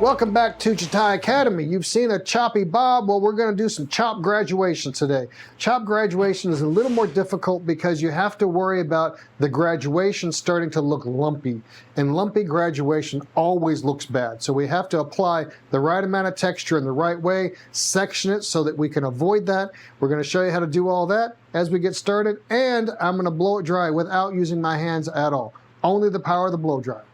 Welcome back to Jatai Academy. You've seen a choppy bob. Well, we're going to do some chop graduation today. Chop graduation is a little more difficult because you have to worry about the graduation starting to look lumpy. And lumpy graduation always looks bad. So we have to apply the right amount of texture in the right way, section it so that we can avoid that. We're going to show you how to do all that as we get started. And I'm going to blow it dry without using my hands at all. Only the power of the blow dryer.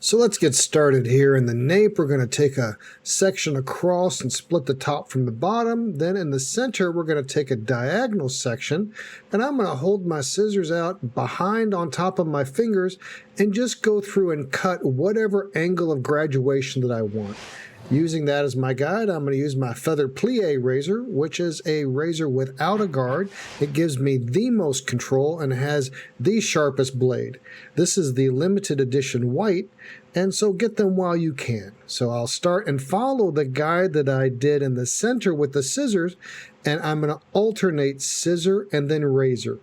So let's get started here. In the nape, we're going to take a section across and split the top from the bottom. Then in the center, we're going to take a diagonal section, and I'm going to hold my scissors out behind on top of my fingers and just go through and cut whatever angle of graduation that I want. Using that as my guide, I'm going to use my Feather Plier Razor, which is a razor without a guard. It gives me the most control and has the sharpest blade. This is the limited edition white, and so get them while you can. So I'll start and follow the guide that I did in the center with the scissors, and I'm going to alternate scissor and then razor.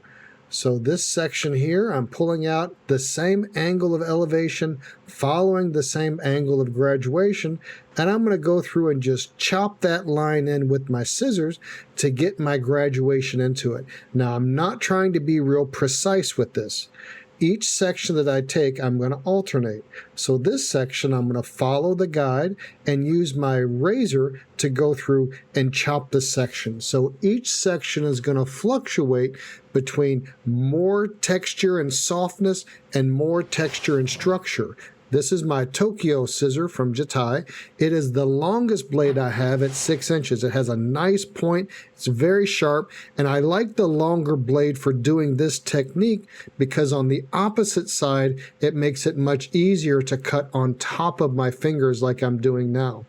So this section here, I'm pulling out the same angle of elevation, following the same angle of graduation, and I'm going to go through and just chop that line in with my scissors to get my graduation into it. Now, I'm not trying to be real precise with this. Each section that I take, I'm going to alternate. So this section, I'm going to follow the guide and use my razor to go through and chop the section. So each section is going to fluctuate between more texture and softness and more texture and structure. This is my Tokyo scissor from Jatai. It is the longest blade I have at 6 inches. It has a nice point. It's very sharp, and I like the longer blade for doing this technique because on the opposite side, it makes it much easier to cut on top of my fingers like I'm doing now.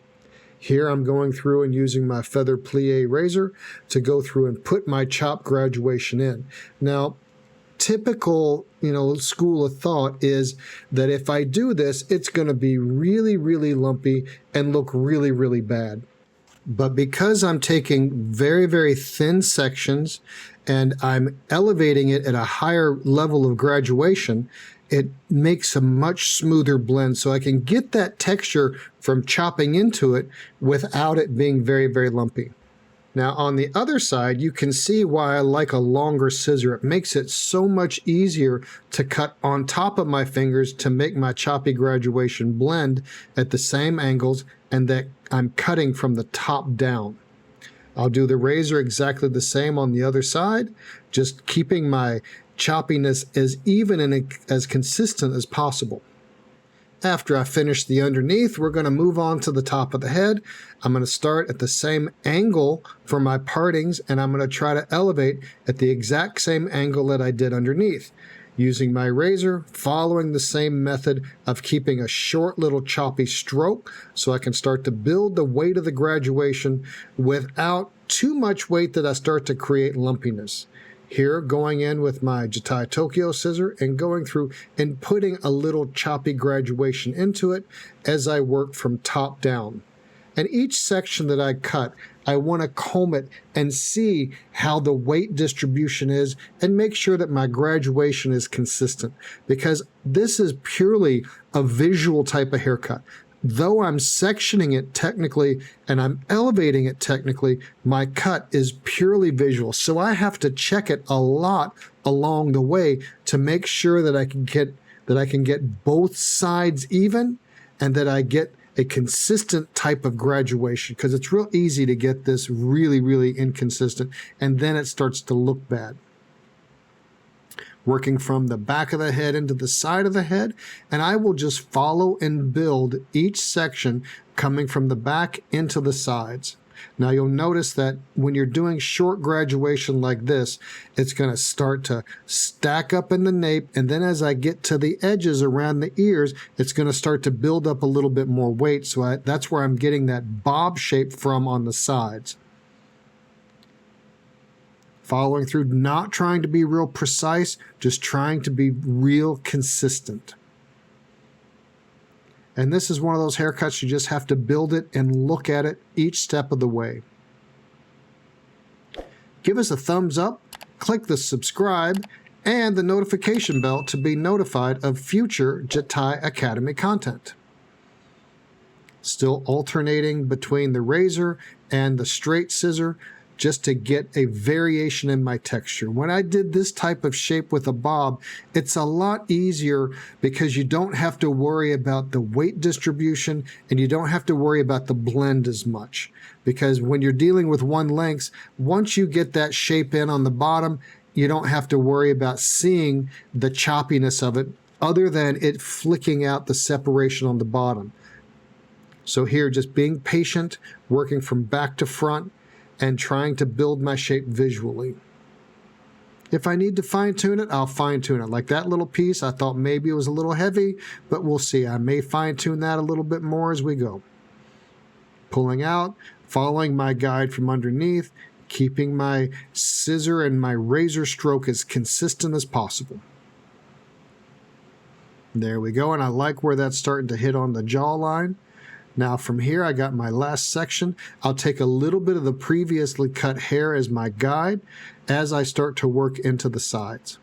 Here I'm going through and using my Feather Plier Razor to go through and put my chop graduation in. Now, typical, school of thought is that if I do this, it's going to be really, really lumpy and look really, really bad. But because I'm taking very, very thin sections and I'm elevating it at a higher level of graduation, it makes a much smoother blend. So I can get that texture from chopping into it without it being very, very lumpy. Now on the other side, you can see why I like a longer scissor. It makes it so much easier to cut on top of my fingers to make my choppy graduation blend at the same angles and that I'm cutting from the top down. I'll do the razor exactly the same on the other side, just keeping my choppiness as even and as consistent as possible. After I finish the underneath, we're going to move on to the top of the head. I'm going to start at the same angle for my partings, and I'm going to try to elevate at the exact same angle that I did underneath. Using my razor, following the same method of keeping a short little choppy stroke so I can start to build the weight of the graduation without too much weight that I start to create lumpiness. Here, going in with my Jatai Tokyo scissor and going through and putting a little choppy graduation into it as I work from top down. And each section that I cut, I want to comb it and see how the weight distribution is and make sure that my graduation is consistent, because this is purely a visual type of haircut. Though I'm sectioning it technically and I'm elevating it technically, my cut is purely visual. So I have to check it a lot along the way to make sure that I can get both sides even and that I get a consistent type of graduation, because it's real easy to get this really, really inconsistent and then it starts to look bad. Working from the back of the head into the side of the head, and I will just follow and build each section coming from the back into the sides. Now you'll notice that when you're doing short graduation like this, it's going to start to stack up in the nape, and then as I get to the edges around the ears, it's going to start to build up a little bit more weight, so that's where I'm getting that bob shape from on the sides. Following through, not trying to be real precise, just trying to be real consistent. And this is one of those haircuts you just have to build it and look at it each step of the way. Give us a thumbs up, click the subscribe, and the notification bell to be notified of future Jatai Academy content. still alternating between the razor and the straight scissor just to get a variation in my texture. When I did this type of shape with a bob, it's a lot easier because you don't have to worry about the weight distribution and you don't have to worry about the blend as much. Because when you're dealing with one lengths, once you get that shape in on the bottom, you don't have to worry about seeing the choppiness of it other than it flicking out the separation on the bottom. So here, just being patient, working from back to front, and trying to build my shape visually. If I need to fine tune it, I'll fine tune it. Like that little piece, I thought maybe it was a little heavy, but we'll see. I may fine tune that a little bit more as we go. Pulling out, following my guide from underneath, keeping my scissor and my razor stroke as consistent as possible. There we go, and I like where that's starting to hit on the jawline. Now from here, I got my last section. I'll take a little bit of the previously cut hair as my guide as I start to work into the sides.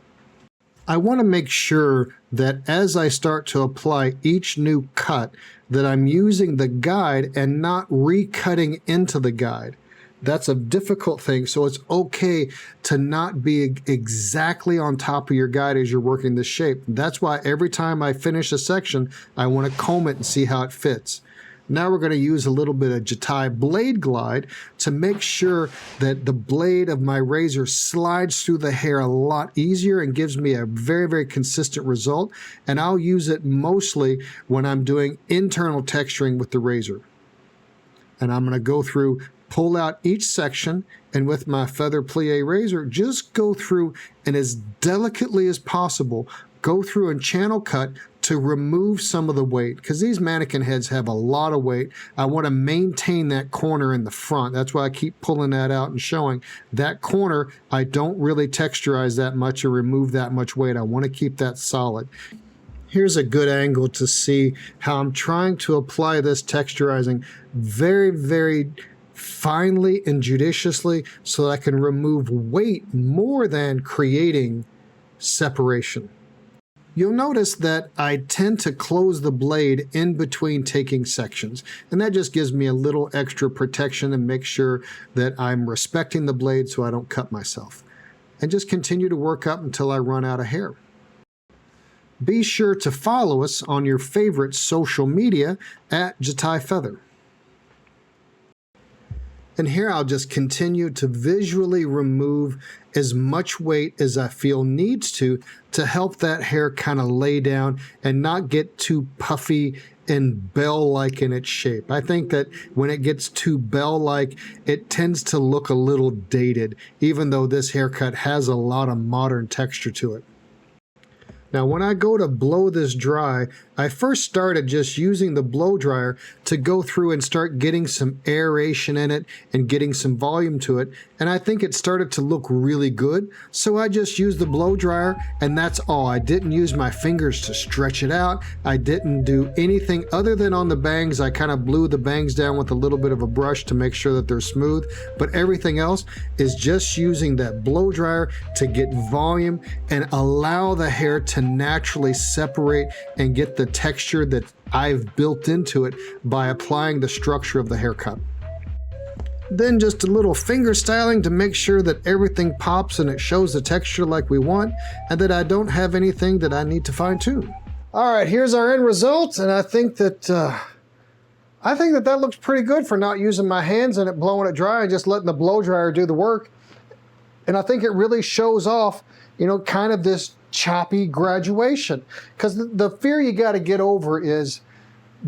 I want to make sure that as I start to apply each new cut, that I'm using the guide and not recutting into the guide. That's a difficult thing, so it's okay to not be exactly on top of your guide as you're working this shape. That's why every time I finish a section, I want to comb it and see how it fits. Now we're going to use a little bit of Jatai blade glide to make sure that the blade of my razor slides through the hair a lot easier and gives me a very, very consistent result. And I'll use it mostly when I'm doing internal texturing with the razor. And I'm going to go through, pull out each section, and with my Feather Plier Razor, just go through and as delicately as possible, go through and channel cut to remove some of the weight, because these mannequin heads have a lot of weight. I want to maintain that corner in the front. That's why I keep pulling that out and showing that corner. I don't really texturize that much or remove that much weight. I want to keep that solid. Here's a good angle to see how I'm trying to apply this texturizing very, very finely and judiciously so that I can remove weight more than creating separation. You'll notice that I tend to close the blade in between taking sections, and that just gives me a little extra protection and make sure that I'm respecting the blade so I don't cut myself. And just continue to work up until I run out of hair. Be sure to follow us on your favorite social media at Jatai Feather. And here I'll just continue to visually remove as much weight as I feel needs to help that hair kind of lay down and not get too puffy and bell-like in its shape. I think that when it gets too bell-like, it tends to look a little dated, even though this haircut has a lot of modern texture to it. Now, when I go to blow this dry, I first started just using the blow dryer to go through and start getting some aeration in it and getting some volume to it. And I think it started to look really good. So I just used the blow dryer and that's all. I didn't use my fingers to stretch it out. I didn't do anything other than on the bangs. I kind of blew the bangs down with a little bit of a brush to make sure that they're smooth. But everything else is just using that blow dryer to get volume and allow the hair to naturally separate and get the texture that I've built into it by applying the structure of the haircut. Then just a little finger styling to make sure that everything pops and it shows the texture like we want and that I don't have anything that I need to fine tune. All right, here's our end result, and I think that that looks pretty good for not using my hands and it blowing it dry and just letting the blow dryer do the work. And I think it really shows off, you know, kind of this choppy graduation, because the fear you got to get over is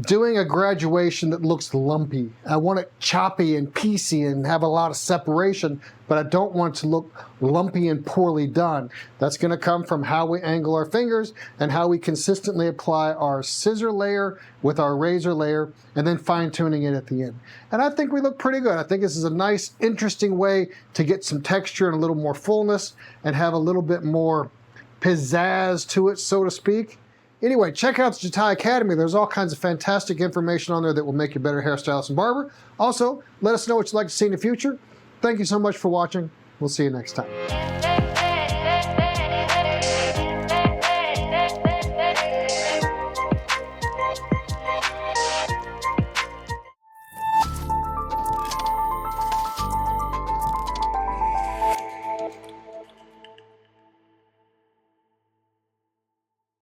doing a graduation that looks lumpy. I want it choppy and piecey and have a lot of separation, but I don't want it to look lumpy and poorly done. That's going to come from how we angle our fingers and how we consistently apply our scissor layer with our razor layer and then fine tuning it at the end. And I think we look pretty good. I think this is a nice, interesting way to get some texture and a little more fullness and have a little bit more pizzazz to it, so to speak. Anyway, check out the Jatai Academy. There's all kinds of fantastic information on there that will make you a better hairstylist and barber. Also, let us know what you'd like to see in the future. Thank you so much for watching. We'll see you next time.